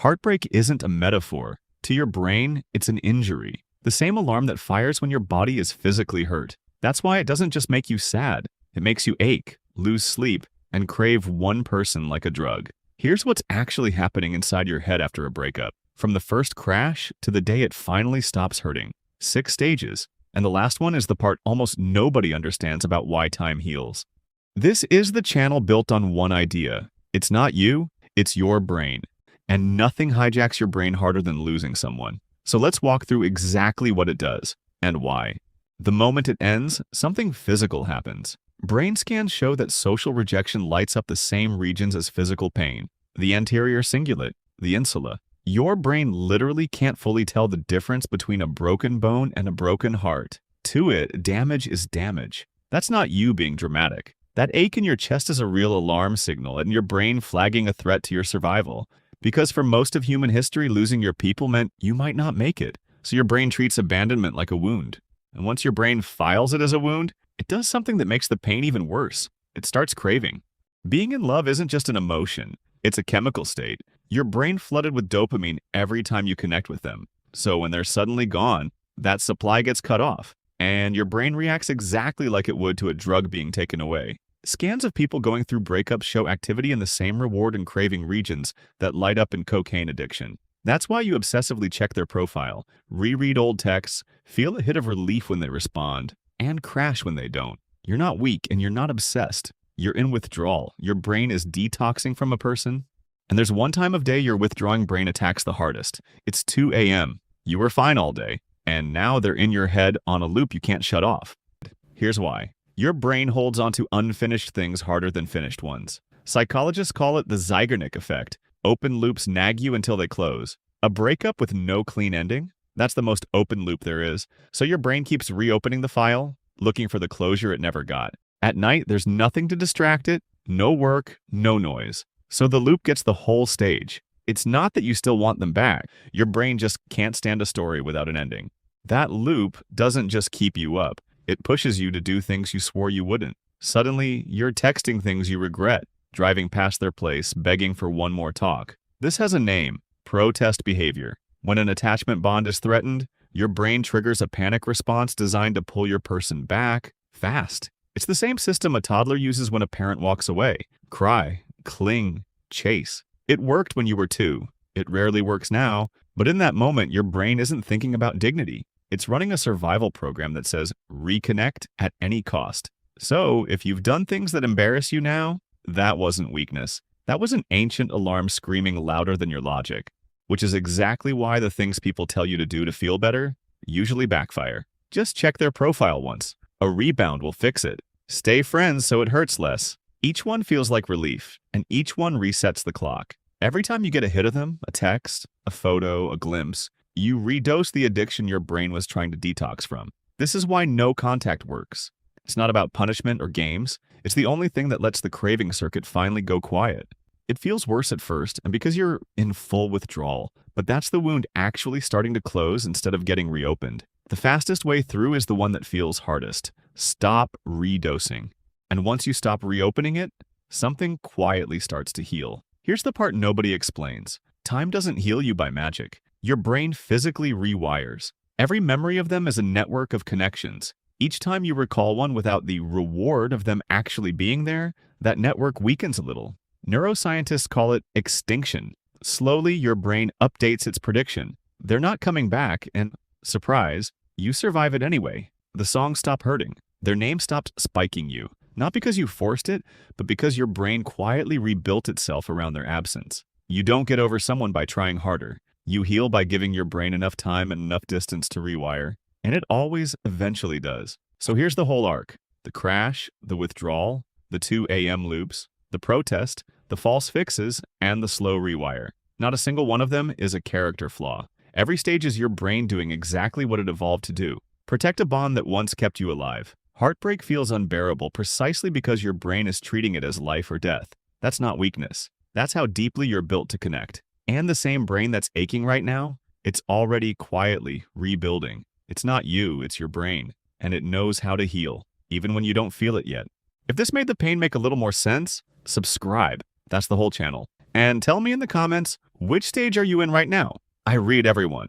Heartbreak isn't a metaphor. To your brain, it's an injury. The same alarm that fires when your body is physically hurt. That's why it doesn't just make you sad. It makes you ache, lose sleep, and crave one person like a drug. Here's what's actually happening inside your head after a breakup. From the first crash to the day it finally stops hurting. 6 stages. And the last one is the part almost nobody understands about why time heals. This is the channel built on one idea. It's not you, it's your brain. And nothing hijacks your brain harder than losing someone. So let's walk through exactly what it does and why. The moment it ends, something physical happens. Brain scans show that social rejection lights up the same regions as physical pain. The anterior cingulate, the insula. Your brain literally can't fully tell the difference between a broken bone and a broken heart. To it, damage is damage. That's not you being dramatic. That ache in your chest is a real alarm signal and your brain flagging a threat to your survival. Because for most of human history, losing your people meant you might not make it. So your brain treats abandonment like a wound. And once your brain files it as a wound, it does something that makes the pain even worse. It starts craving. Being in love isn't just an emotion. It's a chemical state. Your brain flooded with dopamine every time you connect with them. So when they're suddenly gone, that supply gets cut off. And your brain reacts exactly like it would to a drug being taken away. Scans of people going through breakups show activity in the same reward and craving regions that light up in cocaine addiction. That's why you obsessively check their profile, reread old texts, feel a hit of relief when they respond, and crash when they don't. You're not weak and you're not obsessed. You're in withdrawal. Your brain is detoxing from a person. And there's one time of day your withdrawing brain attacks the hardest. It's 2 a.m. You were fine all day, and now they're in your head on a loop you can't shut off. Here's why. Your brain holds onto unfinished things harder than finished ones. Psychologists call it the Zeigarnik effect. Open loops nag you until they close. A breakup with no clean ending? That's the most open loop there is. So your brain keeps reopening the file, looking for the closure it never got. At night, there's nothing to distract it, no work, no noise. So the loop gets the whole stage. It's not that you still want them back. Your brain just can't stand a story without an ending. That loop doesn't just keep you up. It pushes you to do things you swore you wouldn't. Suddenly, you're texting things you regret, driving past their place, begging for one more talk. This has a name, protest behavior. When an attachment bond is threatened, your brain triggers a panic response designed to pull your person back fast. It's the same system a toddler uses when a parent walks away. Cry, cling, chase. It worked when you were 2. It rarely works now, but in that moment, your brain isn't thinking about dignity. It's running a survival program that says, reconnect at any cost. So, if you've done things that embarrass you now, that wasn't weakness. That was an ancient alarm screaming louder than your logic, which is exactly why the things people tell you to do to feel better usually backfire. Just check their profile once. A rebound will fix it. Stay friends so it hurts less. Each one feels like relief, and each one resets the clock. Every time you get a hit of them, a text, a photo, a glimpse, you redose the addiction your brain was trying to detox from. This is why no contact works. It's not about punishment or games. It's the only thing that lets the craving circuit finally go quiet. It feels worse at first, and because you're in full withdrawal, but that's the wound actually starting to close instead of getting reopened. The fastest way through is the one that feels hardest. Stop redosing. And once you stop reopening it, something quietly starts to heal. Here's the part nobody explains. Time doesn't heal you by magic. Your brain physically rewires. Every memory of them is a network of connections. Each time you recall one without the reward of them actually being there, that network weakens a little. Neuroscientists call it extinction. Slowly, your brain updates its prediction. They're not coming back, and surprise, you survive it anyway. The songs stop hurting. Their name stops spiking you. Not because you forced it, but because your brain quietly rebuilt itself around their absence. You don't get over someone by trying harder. You heal by giving your brain enough time and enough distance to rewire. And it always eventually does. So here's the whole arc. The crash, the withdrawal, the 2 a.m. loops, the protest, the false fixes, and the slow rewire. Not a single one of them is a character flaw. Every stage is your brain doing exactly what it evolved to do. Protect a bond that once kept you alive. Heartbreak feels unbearable precisely because your brain is treating it as life or death. That's not weakness. That's how deeply you're built to connect. And the same brain that's aching right now, it's already quietly rebuilding. It's not you, it's your brain. And it knows how to heal, even when you don't feel it yet. If this made the pain make a little more sense, subscribe. That's the whole channel. And tell me in the comments, which stage are you in right now? I read everyone,